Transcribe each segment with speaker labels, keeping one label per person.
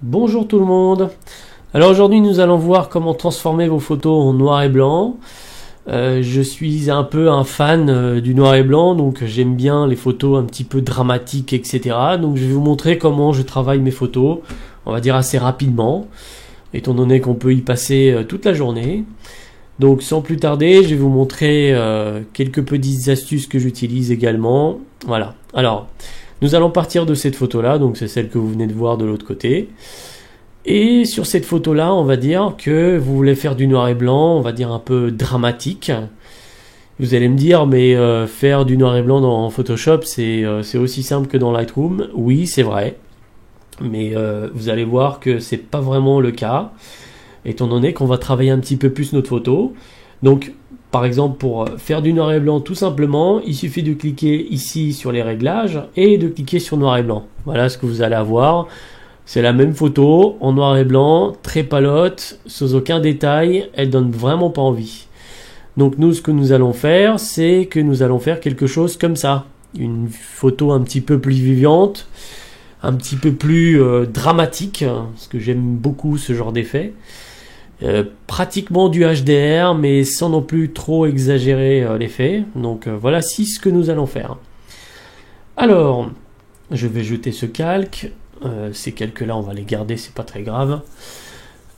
Speaker 1: Bonjour tout le monde. Alors aujourd'hui nous allons voir comment transformer vos photos en noir et blanc. Je suis un peu un fan du noir et blanc, donc j'aime bien les photos un petit peu dramatiques, etc. Donc je vais vous montrer comment je travaille mes photos, on va dire assez rapidement, étant donné qu'on peut y passer toute la journée. Donc sans plus tarder, je vais vous montrer quelques petites astuces que j'utilise également. Voilà. Alors, nous allons partir de cette photo-là, donc c'est celle que vous venez de voir de l'autre côté. Et sur cette photo-là, on va dire que vous voulez faire du noir et blanc, on va dire un peu dramatique. Vous allez me dire, mais faire du noir et blanc dans Photoshop, c'est aussi simple que dans Lightroom. Oui, c'est vrai. Mais vous allez voir que c'est pas vraiment le cas, étant donné qu'on va travailler un petit peu plus notre photo. Donc, par exemple, pour faire du noir et blanc, tout simplement, il suffit de cliquer ici sur les réglages et de cliquer sur noir et blanc. Voilà ce que vous allez avoir. C'est la même photo en noir et blanc, très palote, sans aucun détail. Elle donne vraiment pas envie. Donc nous, ce que nous allons faire, c'est que nous allons faire quelque chose comme ça. Une photo un petit peu plus vivante, un petit peu plus dramatique, parce que j'aime beaucoup ce genre d'effet. Pratiquement du HDR, mais sans non plus trop exagérer l'effet. Donc voilà ce que nous allons faire. Alors, je vais jeter ce calque. Ces calques-là, on va les garder, c'est pas très grave.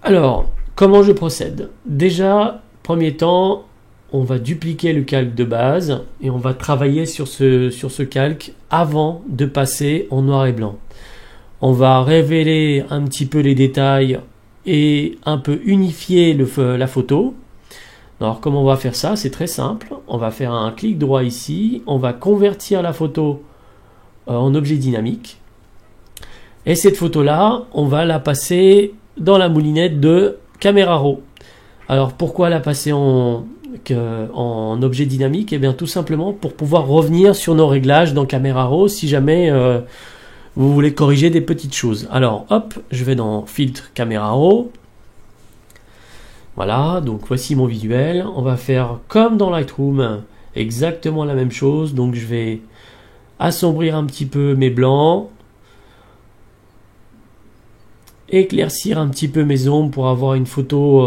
Speaker 1: Alors, comment je procède? Déjà, premier temps, on va dupliquer le calque de base et on va travailler sur ce calque avant de passer en noir et blanc. On va révéler un petit peu les détails et un peu unifier la photo. Alors comment on va faire ça? C'est très simple. On va faire un clic droit ici. On va convertir la photo en objet dynamique. Et cette photo-là, on va la passer dans la moulinette de Camera Raw. Alors pourquoi la passer en objet dynamique? Eh bien tout simplement pour pouvoir revenir sur nos réglages dans Camera Raw si jamais vous voulez corriger des petites choses. Alors hop, je vais dans Filtre Camera Raw. Voilà, donc voici mon visuel. On va faire comme dans Lightroom, exactement la même chose. Donc je vais assombrir un petit peu mes blancs, éclaircir un petit peu mes ombres pour avoir une photo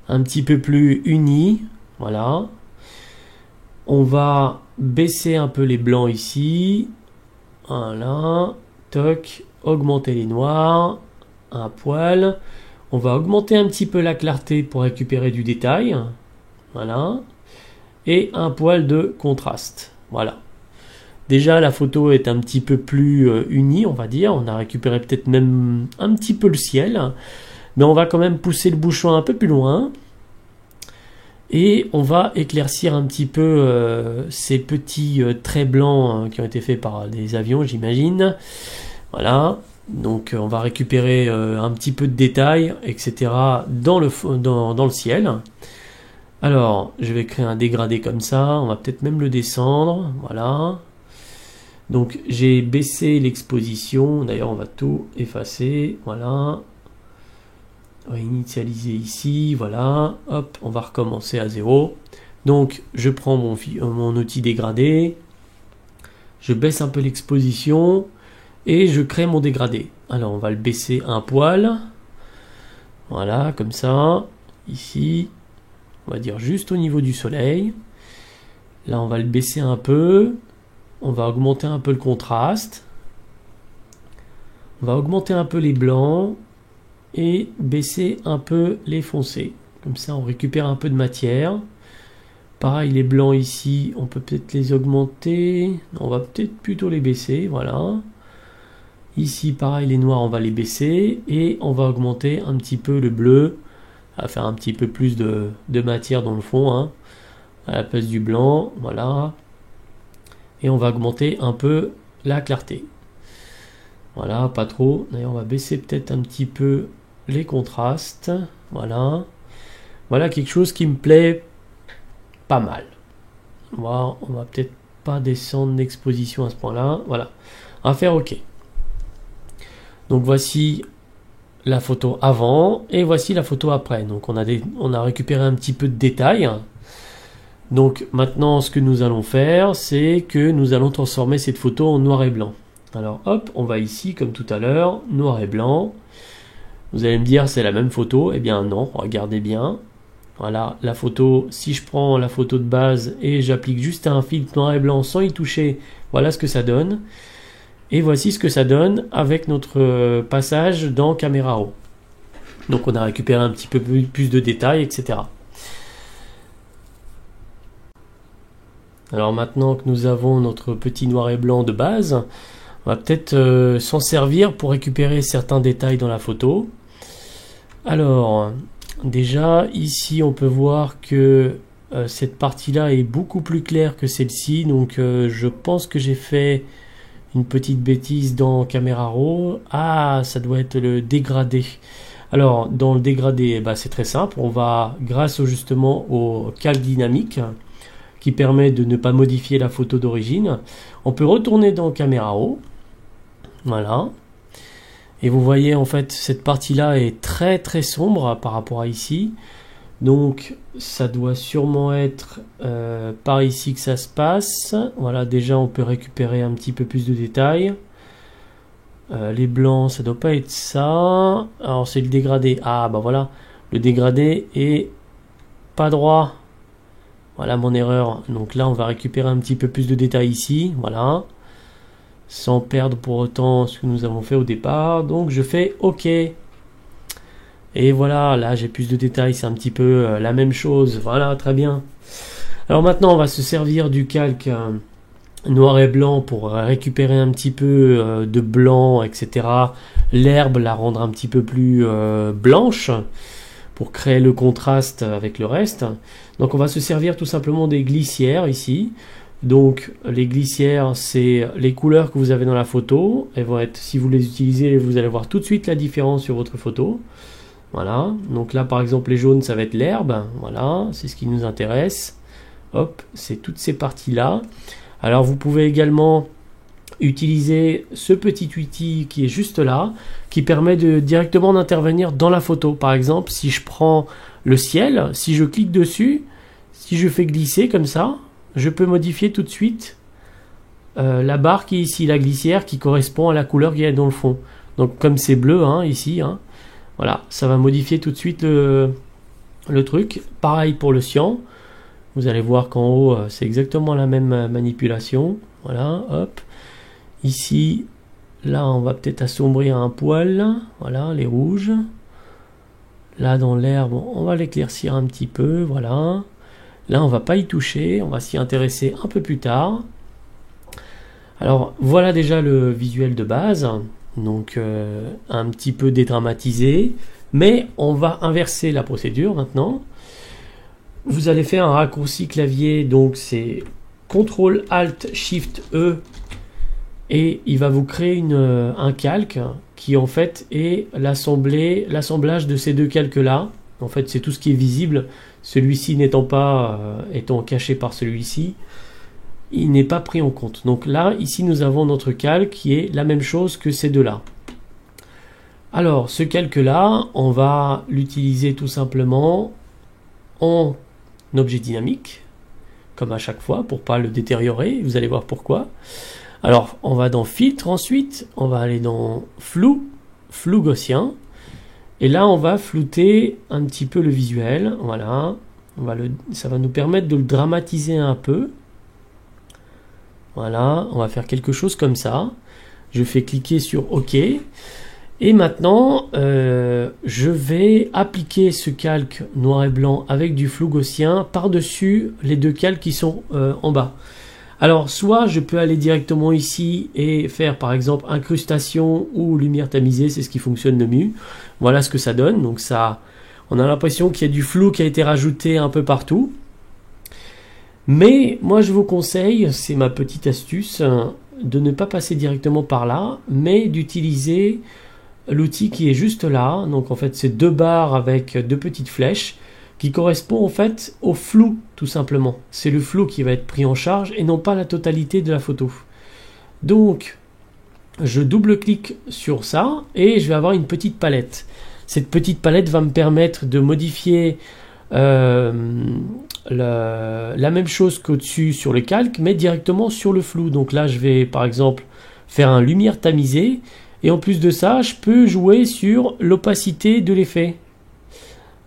Speaker 1: un petit peu plus unie. Voilà. On va baisser un peu les blancs ici. Voilà. Toc. Augmenter les noirs. Un poil. On va augmenter un petit peu la clarté pour récupérer du détail. Voilà. Et un poil de contraste. Voilà. Déjà, la photo est un petit peu plus unie, on va dire. On a récupéré peut-être même un petit peu le ciel. Mais on va quand même pousser le bouchon un peu plus loin. Et on va éclaircir un petit peu ces petits traits blancs qui ont été faits par des avions, j'imagine. Voilà. Donc, on va récupérer un petit peu de détails, etc. dans le ciel. Alors, je vais créer un dégradé comme ça. On va peut-être même le descendre. Voilà. Donc j'ai baissé l'exposition, d'ailleurs on va tout effacer, voilà. On va initialiser ici, voilà, hop, on va recommencer à 0. Donc je prends mon outil dégradé, je baisse un peu l'exposition et je crée mon dégradé. Alors on va le baisser un poil, voilà, comme ça, ici, on va dire juste au niveau du soleil. Là on va le baisser un peu. On va augmenter un peu le contraste. On va augmenter un peu les blancs et baisser un peu les foncés. Comme ça, on récupère un peu de matière. Pareil, les blancs ici, on peut peut-être les augmenter. On va peut-être plutôt les baisser, voilà. Ici, pareil, les noirs, on va les baisser. Et on va augmenter un petit peu le bleu. On va faire un petit peu plus de matière dans le fond, hein, à la place du blanc, voilà. Et on va augmenter un peu la clarté. Voilà, pas trop. D'ailleurs, on va baisser peut-être un petit peu les contrastes. Voilà. Voilà quelque chose qui me plaît pas mal. On va peut-être pas descendre l'exposition à ce point-là. Voilà. On va faire OK. Donc voici la photo avant et voici la photo après. Donc on a récupéré un petit peu de détails. Donc maintenant ce que nous allons faire, c'est que nous allons transformer cette photo en noir et blanc. Alors hop, on va ici comme tout à l'heure, noir et blanc. Vous allez me dire c'est la même photo, eh bien non, regardez bien. Voilà la photo, si je prends la photo de base et j'applique juste un filtre noir et blanc sans y toucher, voilà ce que ça donne. Et voici ce que ça donne avec notre passage dans Camera Raw. Donc on a récupéré un petit peu plus de détails, etc. Alors maintenant que nous avons notre petit noir et blanc de base, on va peut-être s'en servir pour récupérer certains détails dans la photo. Alors, déjà, ici, on peut voir que cette partie-là est beaucoup plus claire que celle-ci. Donc, je pense que j'ai fait une petite bêtise dans Camera Raw. Ah, ça doit être le dégradé. Alors, dans le dégradé, c'est très simple. On va, grâce justement au calque dynamique, qui permet de ne pas modifier la photo d'origine, on peut retourner dans Camera Raw. Voilà. Et vous voyez en fait cette partie là est très très sombre par rapport à ici. Donc ça doit sûrement être par ici que ça se passe. Voilà, déjà on peut récupérer un petit peu plus de détails. Les blancs, ça doit pas être ça. Alors c'est le dégradé. Ah bah voilà, le dégradé est pas droit. Voilà mon erreur. Donc là on va récupérer un petit peu plus de détails ici. Voilà. Sans perdre pour autant ce que nous avons fait au départ. Donc je fais OK. Et voilà, là j'ai plus de détails, c'est un petit peu la même chose. Voilà, très bien. Alors maintenant on va se servir du calque noir et blanc pour récupérer un petit peu de blanc, etc. L'herbe, la rendre un petit peu plus blanche pour créer le contraste avec le reste. Donc on va se servir tout simplement des glissières ici. Donc les glissières, c'est les couleurs que vous avez dans la photo. Elles vont être, si vous les utilisez, vous allez voir tout de suite la différence sur votre photo. Voilà, donc là par exemple les jaunes, ça va être l'herbe. Voilà, c'est ce qui nous intéresse. Hop, c'est toutes ces parties-là. Alors vous pouvez également utiliser ce petit outil qui est juste là, qui permet de directement d'intervenir dans la photo. Par exemple, si je prends le ciel, si je clique dessus, si je fais glisser comme ça, je peux modifier tout de suite la barre qui est ici, la glissière, qui correspond à la couleur qu'il y a dans le fond. Donc comme c'est bleu ici, voilà, ça va modifier tout de suite le truc. Pareil pour le cyan. Vous allez voir qu'en haut, c'est exactement la même manipulation. Voilà, hop. Ici, là, on va peut-être assombrir un poil. Voilà, les rouges. Là, dans l'herbe, on va l'éclaircir un petit peu. Voilà. Là, on va pas y toucher, on va s'y intéresser un peu plus tard. Alors, voilà déjà le visuel de base, donc un petit peu dédramatisé, mais on va inverser la procédure maintenant. Vous allez faire un raccourci clavier, donc c'est CTRL ALT SHIFT E, et il va vous créer un calque qui en fait est l'assemblage de ces deux calques-là. En fait, c'est tout ce qui est visible. Celui-ci n'étant pas étant caché par celui-ci, il n'est pas pris en compte. Donc là, ici, nous avons notre calque qui est la même chose que ces deux-là. Alors, ce calque-là, on va l'utiliser tout simplement en objet dynamique, comme à chaque fois, pour pas le détériorer. Vous allez voir pourquoi. Alors, on va dans Filtre ensuite, on va aller dans Flou, Flou gaussien. Et là, on va flouter un petit peu le visuel. Voilà. Ça va nous permettre de le dramatiser un peu. Voilà. On va faire quelque chose comme ça. Je fais cliquer sur OK. Et maintenant, je vais appliquer ce calque noir et blanc avec du flou gaussien par-dessus les deux calques qui sont en bas. Alors, soit je peux aller directement ici et faire par exemple incrustation ou lumière tamisée, c'est ce qui fonctionne le mieux. Voilà ce que ça donne. Donc ça, on a l'impression qu'il y a du flou qui a été rajouté un peu partout. Mais moi je vous conseille, c'est ma petite astuce, de ne pas passer directement par là, mais d'utiliser l'outil qui est juste là. Donc en fait c'est deux barres avec deux petites flèches qui correspond en fait au flou tout simplement. C'est le flou qui va être pris en charge et non pas la totalité de la photo. Donc je double-clique sur ça et je vais avoir une petite palette. Cette petite palette va me permettre de modifier la même chose qu'au-dessus sur le calque, mais directement sur le flou. Donc là je vais par exemple faire un lumière tamisée. Et en plus de ça, je peux jouer sur l'opacité de l'effet.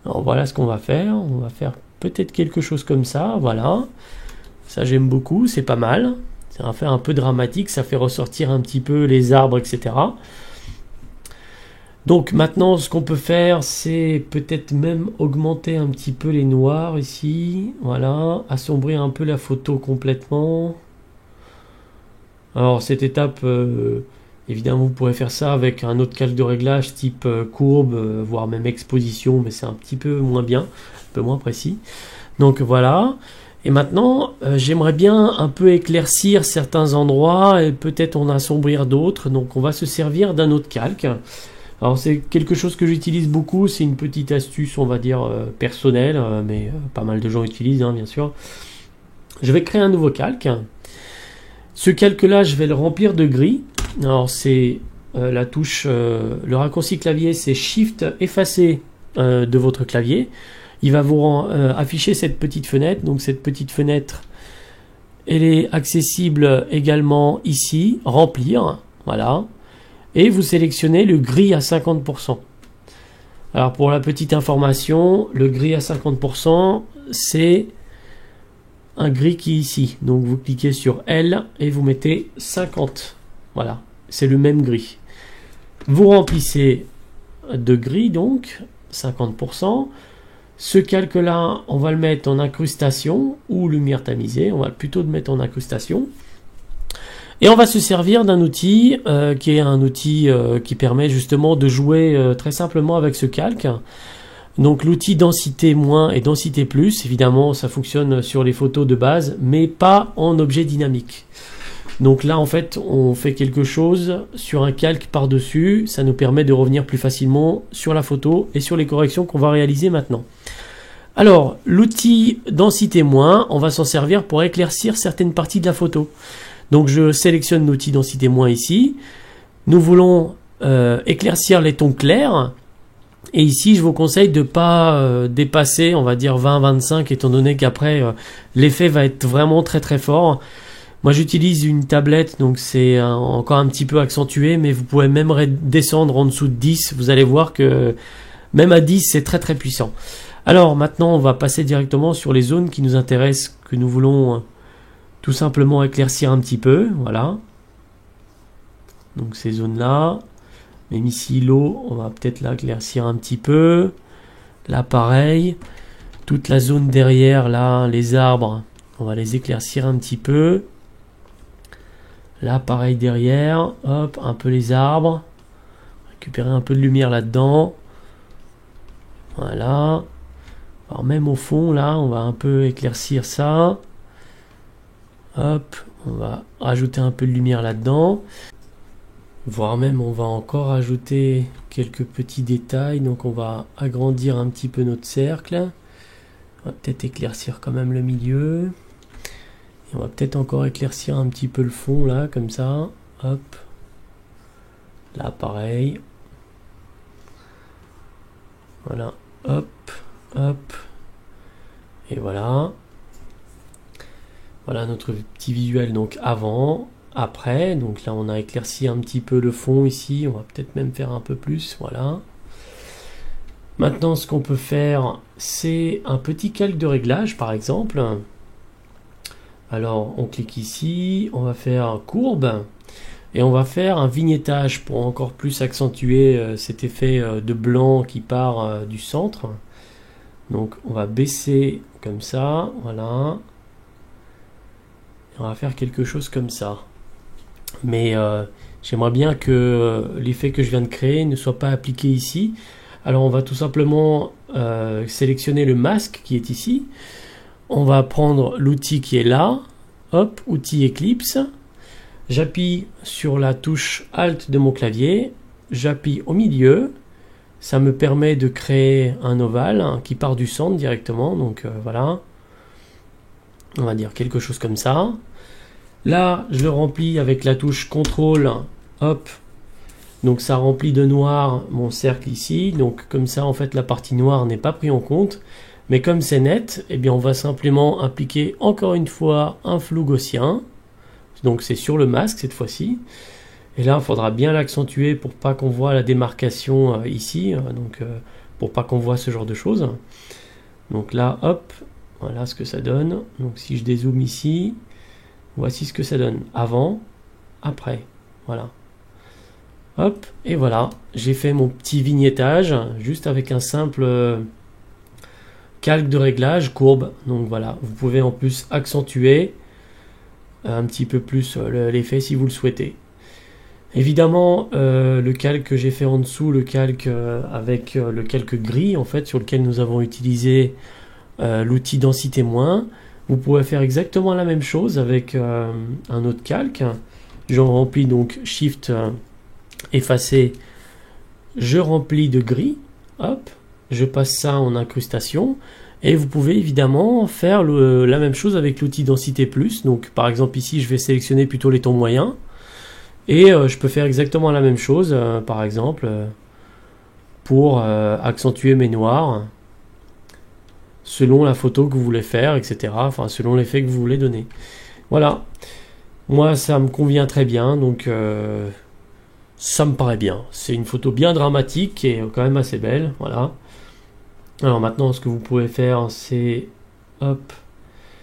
Speaker 1: Alors voilà ce qu'on va faire. On va faire peut-être quelque chose comme ça. Voilà. Ça j'aime beaucoup, c'est pas mal. C'est un fait un peu dramatique, ça fait ressortir un petit peu les arbres, etc. Donc maintenant, ce qu'on peut faire, c'est peut-être même augmenter un petit peu les noirs ici. Voilà, assombrir un peu la photo complètement. Alors cette étape, évidemment, vous pourrez faire ça avec un autre calque de réglage type courbe, voire même exposition, mais c'est un petit peu moins bien, un peu moins précis. Donc voilà. Et maintenant, j'aimerais bien un peu éclaircir certains endroits et peut-être en assombrir d'autres. Donc on va se servir d'un autre calque. Alors c'est quelque chose que j'utilise beaucoup, c'est une petite astuce, on va dire, personnelle, mais pas mal de gens utilisent, hein, bien sûr. Je vais créer un nouveau calque. Ce calque-là, je vais le remplir de gris. Alors c'est la touche, le raccourci clavier, c'est Shift effacé de votre clavier. Il va vous afficher cette petite fenêtre. Donc cette petite fenêtre, elle est accessible également ici, remplir, voilà. Et vous sélectionnez le gris à 50%. Alors pour la petite information, le gris à 50%, c'est un gris qui est ici. Donc vous cliquez sur L et vous mettez 50. Voilà, c'est le même gris. Vous remplissez de gris, donc 50%. Ce calque-là, on va le mettre en incrustation ou lumière tamisée. On va plutôt le mettre en incrustation. Et on va se servir d'un outil qui est un outil qui permet justement de jouer très simplement avec ce calque. Donc l'outil densité moins et densité plus, évidemment ça fonctionne sur les photos de base, mais pas en objet dynamique. Donc là en fait on fait quelque chose sur un calque par-dessus, ça nous permet de revenir plus facilement sur la photo et sur les corrections qu'on va réaliser maintenant. Alors l'outil densité moins, on va s'en servir pour éclaircir certaines parties de la photo. Donc je sélectionne l'outil densité moins ici. Nous voulons éclaircir les tons clairs. Et ici, je vous conseille de ne pas dépasser, on va dire 20-25, étant donné qu'après, l'effet va être vraiment très très fort. Moi, j'utilise une tablette, donc c'est encore un petit peu accentué, mais vous pouvez même descendre en dessous de 10. Vous allez voir que même à 10, c'est très très puissant. Alors maintenant, on va passer directement sur les zones qui nous intéressent, que nous voulons tout simplement éclaircir un petit peu, voilà. Donc ces zones-là, même ici l'eau, on va peut-être l'éclaircir un petit peu. Là pareil, toute la zone derrière, là, les arbres, on va les éclaircir un petit peu. Là pareil derrière, hop, un peu les arbres. Récupérer un peu de lumière là-dedans. Voilà. Alors même au fond, là, on va un peu éclaircir ça. Hop, on va rajouter un peu de lumière là-dedans. Voire même on va encore ajouter quelques petits détails. Donc on va agrandir un petit peu notre cercle. On va peut-être éclaircir quand même le milieu. Et on va peut-être encore éclaircir un petit peu le fond là, comme ça. Hop. Là pareil. Voilà. Hop. Hop. Et voilà. Voilà notre petit visuel donc avant, après. Donc là on a éclairci un petit peu le fond ici. On va peut-être même faire un peu plus. Voilà. Maintenant ce qu'on peut faire, c'est un petit calque de réglage par exemple. Alors on clique ici, on va faire courbe. Et on va faire un vignettage pour encore plus accentuer cet effet de blanc qui part du centre. Donc on va baisser comme ça, voilà. On va faire quelque chose comme ça. Mais j'aimerais bien que l'effet que je viens de créer ne soit pas appliqué ici. Alors on va tout simplement sélectionner le masque qui est ici. On va prendre l'outil qui est là. Hop, outil Eclipse. J'appuie sur la touche Alt de mon clavier. J'appuie au milieu. Ça me permet de créer un ovale qui part du centre directement. Donc voilà. On va dire quelque chose comme ça. Là, je le remplis avec la touche CTRL, hop. Donc ça remplit de noir mon cercle ici. Donc comme ça, en fait, la partie noire n'est pas prise en compte. Mais comme c'est net, eh bien, on va simplement appliquer encore une fois un flou gaussien. Donc c'est sur le masque cette fois-ci. Et là, il faudra bien l'accentuer pour pas qu'on voit la démarcation ici, donc pour pas qu'on voit ce genre de choses. Donc là, hop, voilà ce que ça donne. Donc si je dézoome ici, voici ce que ça donne. Avant, après, voilà. Hop, et voilà, j'ai fait mon petit vignettage, juste avec un simple calque de réglage, courbe. Donc voilà, vous pouvez en plus accentuer un petit peu plus l'effet si vous le souhaitez. Évidemment, le calque que j'ai fait en dessous, le calque avec le calque gris, en fait, sur lequel nous avons utilisé l'outil densité moins, vous pouvez faire exactement la même chose avec un autre calque. J'en remplis donc Shift effacer, je remplis de gris, hop, je passe ça en incrustation, et vous pouvez évidemment faire la même chose avec l'outil densité plus. Donc par exemple ici je vais sélectionner plutôt les tons moyens, et je peux faire exactement la même chose, par exemple, pour accentuer mes noirs, selon la photo que vous voulez faire, etc. Enfin, selon l'effet que vous voulez donner. Voilà. Moi, ça me convient très bien, donc ça me paraît bien. C'est une photo bien dramatique et quand même assez belle. Voilà. Alors maintenant, ce que vous pouvez faire, c'est hop,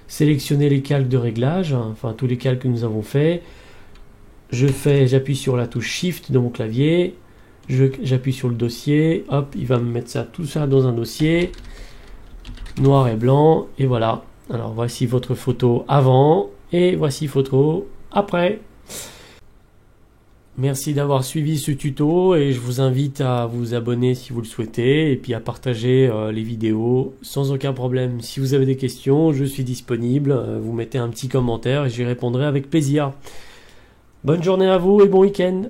Speaker 1: sélectionner les calques de réglage, enfin tous les calques que nous avons fait. J'appuie sur la touche Shift de mon clavier, j'appuie sur le dossier, hop, il va me mettre ça, tout ça dans un dossier, noir et blanc, et voilà. Alors voici votre photo avant, et voici photo après. Merci d'avoir suivi ce tuto, et je vous invite à vous abonner si vous le souhaitez, et puis à partager les vidéos sans aucun problème. Si vous avez des questions, je suis disponible, vous mettez un petit commentaire et j'y répondrai avec plaisir. Bonne journée à vous et bon week-end.